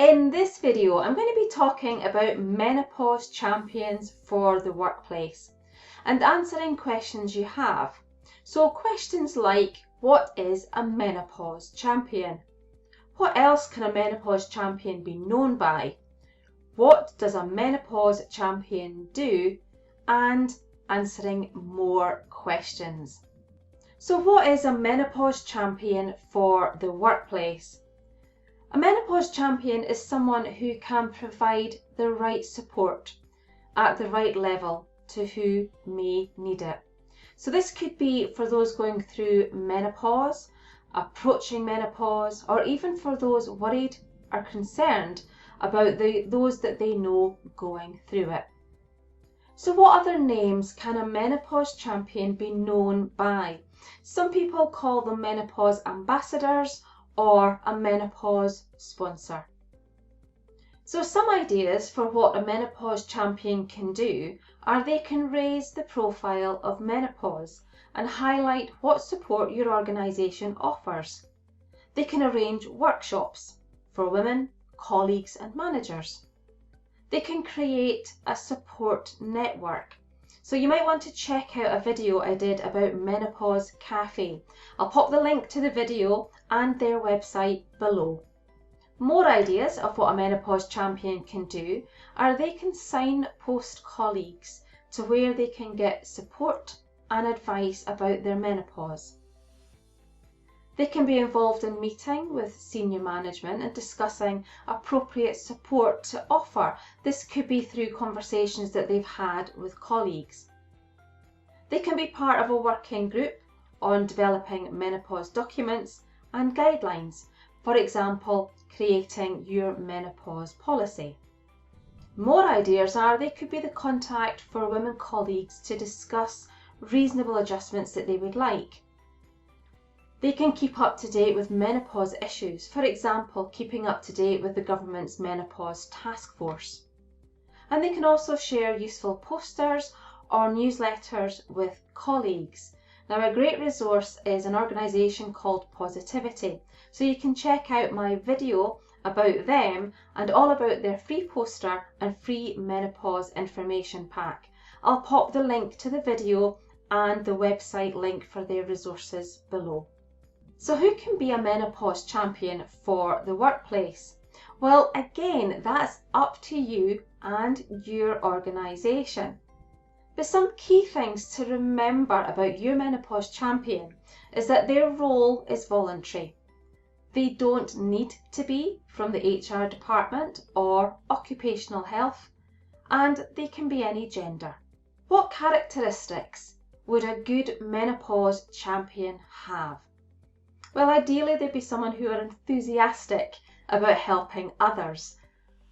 In this video, I'm going to be talking about menopause champions for the workplace and answering questions you have. So questions like, what is a menopause champion? What else can a menopause champion be known by? What does a menopause champion do? And answering more questions. So what is a menopause champion for the workplace? A menopause champion is someone who can provide the right support at the right level to who may need it. So this could be for those going through menopause, approaching menopause, or even for those worried or concerned about those that they know going through it. So what other names can a menopause champion be known by? Some people call them menopause ambassadors or a menopause sponsor. So some ideas for what a menopause champion can do are they can raise the profile of menopause and highlight what support your organisation offers. They can arrange workshops for women, colleagues and managers. They can create a support network. So you might want to check out a video I did about Menopause Cafe. I'll pop the link to the video and their website below. More ideas of what a menopause champion can do are they can signpost colleagues to where they can get support and advice about their menopause. They can be involved in meeting with senior management and discussing appropriate support to offer. This could be through conversations that they've had with colleagues. They can be part of a working group on developing menopause documents and guidelines, for example, creating your menopause policy. More ideas are they could be the contact for women colleagues to discuss reasonable adjustments that they would like. They can keep up to date with menopause issues, for example, keeping up to date with the government's menopause task force. And they can also share useful posters or newsletters with colleagues. Now, a great resource is an organisation called Pausitivity, so you can check out my video about them and all about their free poster and free menopause information pack. I'll pop the link to the video and the website link for their resources below. So who can be a menopause champion for the workplace? Well, again, that's up to you and your organisation. But some key things to remember about your menopause champion is that their role is voluntary. They don't need to be from the HR department or occupational health, and they can be any gender. What characteristics would a good menopause champion have? Well, ideally they'd be someone who are enthusiastic about helping others.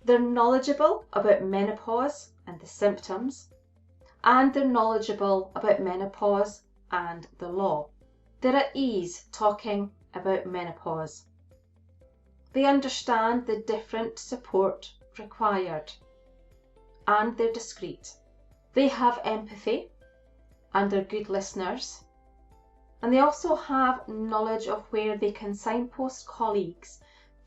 They're knowledgeable about menopause and the symptoms, and they're knowledgeable about menopause and the law. They're at ease talking about menopause. They understand the different support required, and they're discreet. They have empathy, and they're good listeners. And they also have knowledge of where they can signpost colleagues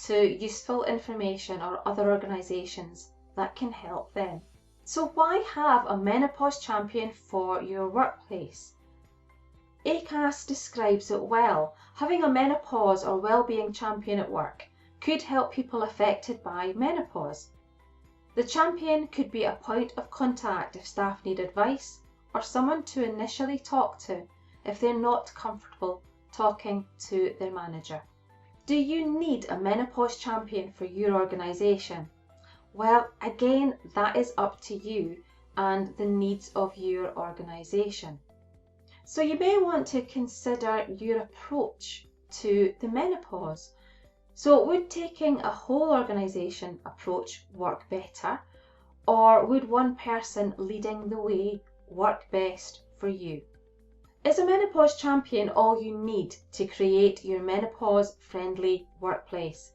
to useful information or other organisations that can help them. So why have a menopause champion for your workplace? ACAS describes it well. Having a menopause or wellbeing champion at work could help people affected by menopause. The champion could be a point of contact if staff need advice or someone to initially talk to if they're not comfortable talking to their manager. Do you need a menopause champion for your organisation? Well, again, that is up to you and the needs of your organisation. So you may want to consider your approach to the menopause. So would taking a whole organisation approach work better, or would one person leading the way work best for you? Is a menopause champion all you need to create your menopause-friendly workplace?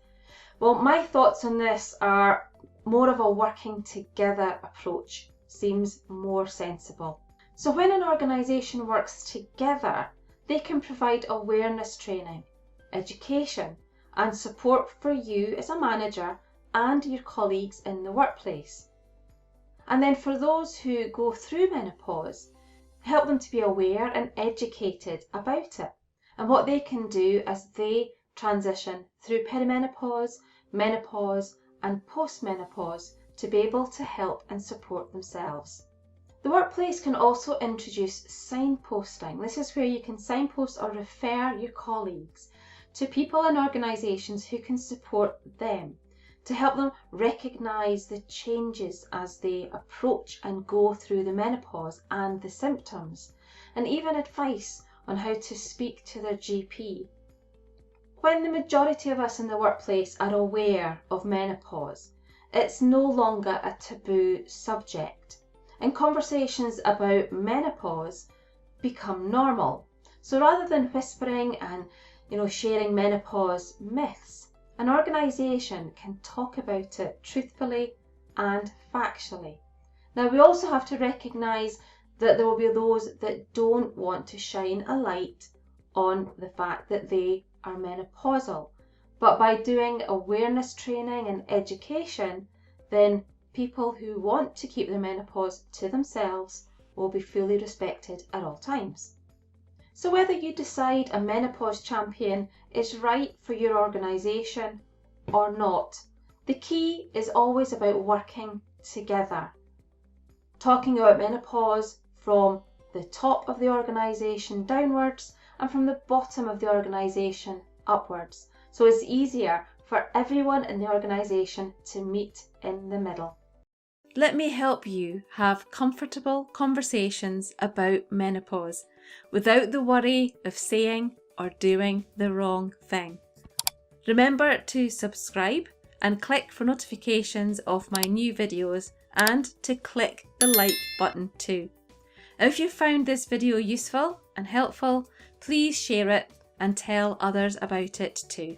Well, my thoughts on this are more of a working together approach. Seems more sensible. So when an organisation works together, they can provide awareness training, education and support for you as a manager and your colleagues in the workplace. And then for those who go through menopause, help them to be aware and educated about it and what they can do as they transition through perimenopause, menopause and postmenopause to be able to help and support themselves. The workplace can also introduce signposting. This is where you can signpost or refer your colleagues to people and organisations who can support them, to help them recognise the changes as they approach and go through the menopause and the symptoms, and even advice on how to speak to their GP. When the majority of us in the workplace are aware of menopause, it's no longer a taboo subject, and conversations about menopause become normal. So rather than whispering and sharing menopause myths, an organisation can talk about it truthfully and factually. Now, we also have to recognise that there will be those that don't want to shine a light on the fact that they are menopausal. But by doing awareness training and education, then people who want to keep their menopause to themselves will be fully respected at all times. So whether you decide a menopause champion is right for your organisation or not, the key is always about working together. Talking about menopause from the top of the organisation downwards and from the bottom of the organisation upwards. So it's easier for everyone in the organisation to meet in the middle. Let me help you have comfortable conversations about menopause without the worry of saying or doing the wrong thing. Remember to subscribe and click for notifications of my new videos and to click the like button too. If you found this video useful and helpful, please share it and tell others about it too.